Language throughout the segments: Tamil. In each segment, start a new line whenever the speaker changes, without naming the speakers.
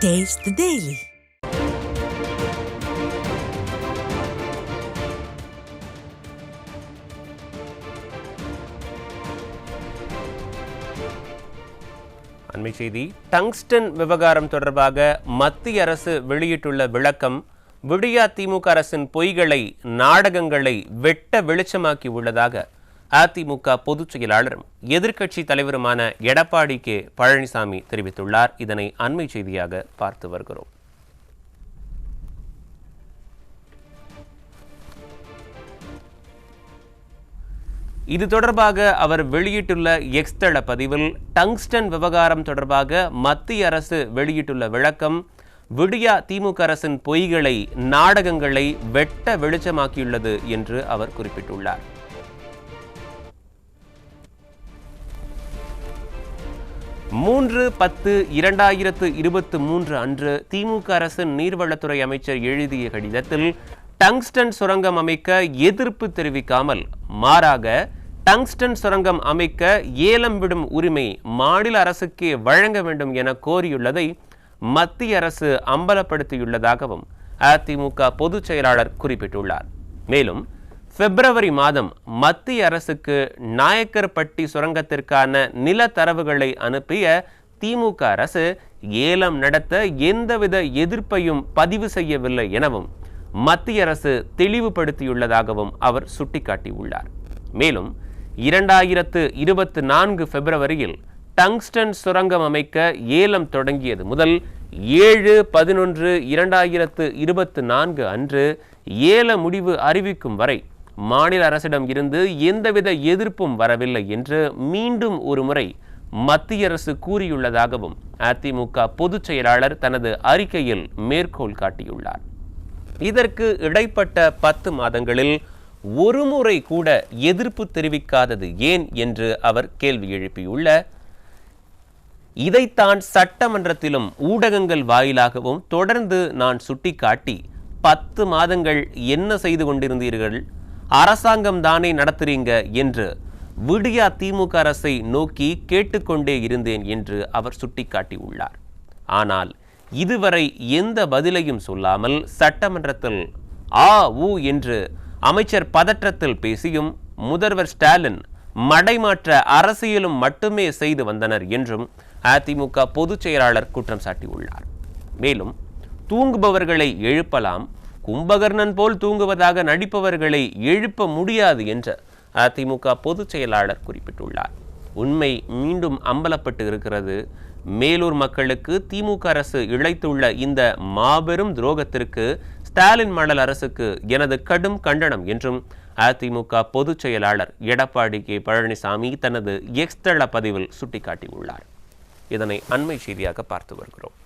Taste the Daily.
அண்மை செய்தி. டங்ஸ்டன் விவகாரம் தொடர்பாக மத்திய அரசு வெளியிட்டுள்ள விளக்கம் விடியா திமுக அரசின் பொய்களை, நாடகங்களை வெட்ட வெளிச்சமாக்கி உள்ளதாக அதிமுக பொதுச் செயலாளரும் எதிர்க்கட்சி தலைவருமான எடப்பாடி கே பழனிசாமி தெரிவித்துள்ளார். இதனை அண்மை செய்தியாக பார்த்து வருகிறோம். இது தொடர்பாக அவர் வெளியிட்டுள்ள எக்ஸ் தள பதிவில் டங்ஸ்டன் விவகாரம் தொடர்பாக மத்திய அரசு வெளியிட்டுள்ள விளக்கம் விடியா திமுக அரசின் பொய்களை, நாடகங்களை வெட்ட வெளிச்சமாக்கியுள்ளது என்று அவர் குறிப்பிட்டுள்ளார். 3/10/2023 அன்று திமுக அரசின் நீர்வளத்துறை அமைச்சர் எழுதிய கடிதத்தில் டங்ஸ்டன் சுரங்கம் அமைக்க எதிர்ப்பு தெரிவிக்காமல் மாறாக டங்ஸ்டன் சுரங்கம் அமைக்க ஏலம் விடும் உரிமை மாநில அரசுக்கே வழங்க வேண்டும் என கோரியுள்ளதை மத்திய அரசு அம்பலப்படுத்தியுள்ளதாகவும் அதிமுக பொதுச் செயலாளர் குறிப்பிட்டுள்ளார். மேலும் பிப்ரவரி மாதம் மத்திய அரசுக்கு நாயக்கர்பட்டி சுரங்கத்திற்கான நில தரவுகளை அனுப்பிய திமுக அரசு ஏலம் நடத்த எந்தவித எதிர்ப்பையும் பதிவு செய்யவில்லை எனவும் மத்திய அரசு தெளிவுபடுத்தியுள்ளதாகவும் அவர் சுட்டிக்காட்டியுள்ளார். மேலும் 2024 பிப்ரவரியில் டங்ஸ்டன் சுரங்கம் அமைக்க ஏலம் தொடங்கியது முதல் 7/11/2024 அன்று ஏல முடிவு அறிவிக்கும் வரை மாநில அரசிடம் இருந்து எந்தவித எதிர்ப்பும் வரவில்லை என்று மீண்டும் ஒரு முறை மத்திய அரசு கூறியுள்ளதாகவும் அதிமுக பொதுச் செயலாளர் தனது அறிக்கையில் மேற்கோள் காட்டியுள்ளார். இதற்கு இடைப்பட்ட 10 மாதங்களில் ஒரு முறை கூட எதிர்ப்பு தெரிவிக்காதது ஏன் என்று அவர் கேள்வி எழுப்பியுள்ள இதைத்தான் சட்டமன்றத்திலும் ஊடகங்கள் வாயிலாகவும் தொடர்ந்து நான் சுட்டிக்காட்டி 10 மாதங்கள் என்ன செய்து கொண்டிருந்தீர்கள், அரசாங்கம் தானே நடத்துறீங்க என்று விடியா திமுக அரசை நோக்கி கேட்டுக்கொண்டே இருந்தேன் என்று அவர் சுட்டிக்காட்டியுள்ளார். ஆனால் இதுவரை எந்த பதிலையும் சொல்லாமல் சட்டமன்றத்தில் ஊ என்று அமைச்சர் பதற்றத்தில் பேசியும் முதல்வர் ஸ்டாலின் மடைமாற்ற அரசியலும் மட்டுமே செய்து வந்தனர் என்றும் அதிமுக பொதுச் செயலாளர் குற்றம் சாட்டியுள்ளார். மேலும் தூங்குபவர்களை எழுப்பலாம், கும்பகர்ணன் போல் தூங்குவதாக நடிப்பவர்களை எழுப்ப முடியாது என்று அதிமுக பொதுச் செயலாளர் குறிப்பிட்டுள்ளார். உண்மை மீண்டும் அம்பலப்பட்டு இருக்கிறது. மேலூர் மக்களுக்கு திமுக அரசு இழைத்துள்ள இந்த மாபெரும் துரோகத்திற்கு ஸ்டாலின் மண்டல அரசுக்கு எனது கடும் கண்டனம் என்றும் அதிமுக பொதுச் செயலாளர் எடப்பாடி கே பழனிசாமி தனது எக்ஸ் தள பதிவில் சுட்டிக்காட்டியுள்ளார். இதனை அண்மை செய்தியாக பார்த்து வருகிறோம்.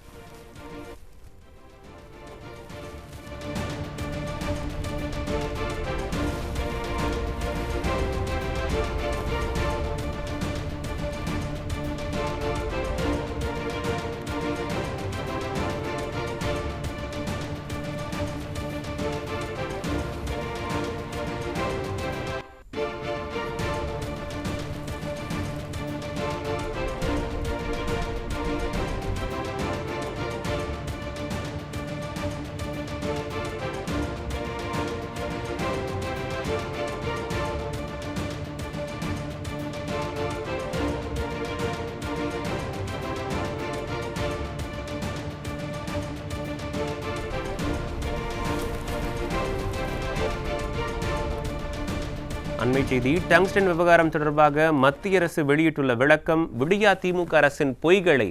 அண்மை செய்தி. டங்ஸ்டன் விவகாரம் தொடர்பாக மத்திய அரசு வெளியிட்டுள்ள விளக்கம் விடியா திமுக அரசின் பொய்களை,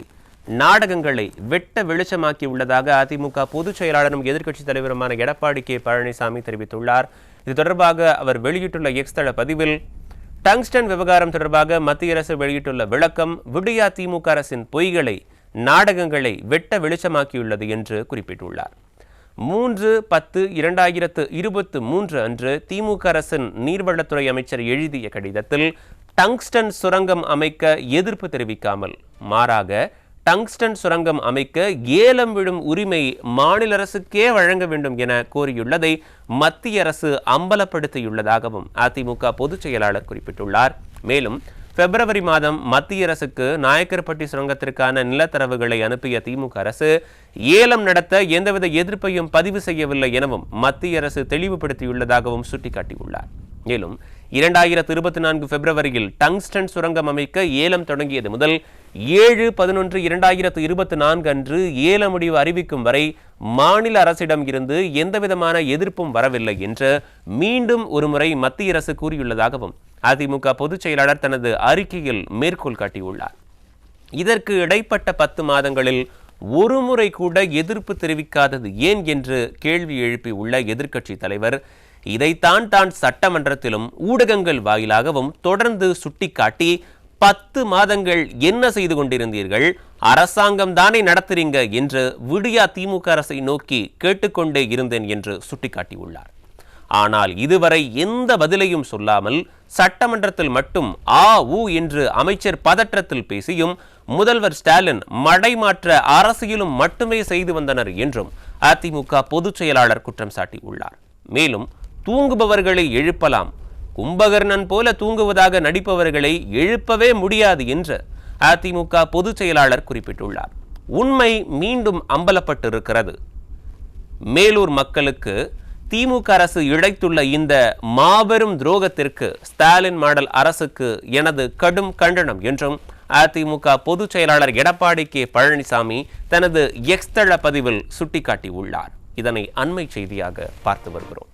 நாடகங்களை வெட்ட வெளிச்சமாக்கி உள்ளதாக அதிமுக பொதுச் செயலாளரும் எதிர்க்கட்சித் தலைவருமான எடப்பாடி கே பழனிசாமி தெரிவித்துள்ளார். இது தொடர்பாக அவர் வெளியிட்டுள்ள எக்ஸ் தள பதிவில் டங்ஸ்டன் விவகாரம் தொடர்பாக மத்திய அரசு வெளியிட்டுள்ள விளக்கம் விடியா திமுக அரசின் பொய்களை, நாடகங்களை வெட்ட வெளிச்சமாக்கியுள்ளது என்று குறிப்பிட்டுள்ளார். 3/10/2023 அன்று திமுக அரசின் நீர்வளத்துறை அமைச்சர் எழுதிய கடிதத்தில் டங்ஸ்டன் சுரங்கம் அமைக்க எதிர்ப்பு தெரிவிக்காமல் மாறாக டங்ஸ்டன் சுரங்கம் அமைக்க ஏலம் விடும் உரிமை மாநில அரசுக்கே வழங்க வேண்டும் என கோரியுள்ளதை மத்திய அரசு அம்பலப்படுத்தியுள்ளதாகவும் அதிமுக பொதுச் செயலாளர் குறிப்பிட்டுள்ளார். மேலும் பிப்ரவரி மாதம் மத்திய அரசுக்கு நாயக்கர்பட்டி சுரங்கத்திற்கான நிலத்தரவுகளை அனுப்பிய திமுக அரசு ஏலம் நடத்த எந்தவித எதிர்ப்பையும் பதிவு செய்யவில்லை எனவும் மத்திய அரசு தெளிவுபடுத்தியுள்ளதாகவும் சுட்டிக்காட்டியுள்ளார். மேலும் 2024 பிப்ரவரியில் டங்ஸ்டன் சுரங்கம் அமைக்க ஏலம் தொடங்கியது முதல் 7/11/2024 அன்று ஏல முடிவு அறிவிக்கும் வரை மாநில அரசிடம் இருந்து எந்தவிதமான எதிர்ப்பும் வரவில்லை என்று மீண்டும் ஒருமுறை மத்திய அரசு கூறியுள்ளதாகவும் அதிமுக பொதுச் செயலாளர் தனது அறிக்கையில் மேற்கோள் காட்டியுள்ளார். இதற்கு இடைப்பட்ட 10 மாதங்களில் ஒருமுறை கூட எதிர்ப்பு தெரிவிக்காதது ஏன் என்று கேள்வி எழுப்பியுள்ள எதிர்க்கட்சி தலைவர், இதைத்தான் தான் சட்டமன்றத்திலும் ஊடகங்கள் வாயிலாகவும் தொடர்ந்து சுட்டிக்காட்டி 10 மாதங்கள் என்ன செய்து கொண்டிருந்தீர்கள், அரசாங்கம் தானே நடத்துறீங்க என்று விடியா திமுக அரசை நோக்கி கேட்டுக்கொண்டே இருந்தேன் என்று சுட்டிக்காட்டியுள்ளார். ஆனால் இதுவரை எந்த பதிலையும் சொல்லாமல் சட்டமன்றத்தில் மட்டும் ஆ ஊ என்று அமைச்சர் பதற்றத்தில் பேசியும் முதல்வர் ஸ்டாலின் மடைமாற்ற அரசியலும் மட்டுமே செய்து வந்தனர் என்றும் அதிமுக பொதுச் செயலாளர் குற்றம் சாட்டியுள்ளார். மேலும் தூங்குபவர்களை எழுப்பலாம், கும்பகர்ணன் போல தூங்குவதாக நடிப்பவர்களை எழுப்பவே முடியாது என்று அதிமுக பொதுச் செயலாளர் குறிப்பிட்டுள்ளார். உண்மை மீண்டும் அம்பலப்பட்டிருக்கிறது. மேலூர் மக்களுக்கு திமுக அரசு இழைத்துள்ள இந்த மாபெரும் துரோகத்திற்கு ஸ்டாலின் மாடல் அரசுக்கு எனது கடும் கண்டனம் என்றும் அதிமுக பொதுச் செயலாளர் எடப்பாடி கே பழனிசாமி தனது எக்ஸ் தள பதிவில் சுட்டிக்காட்டியுள்ளார். இதனை அண்மை செய்தியாக பார்த்து வருகிறோம்.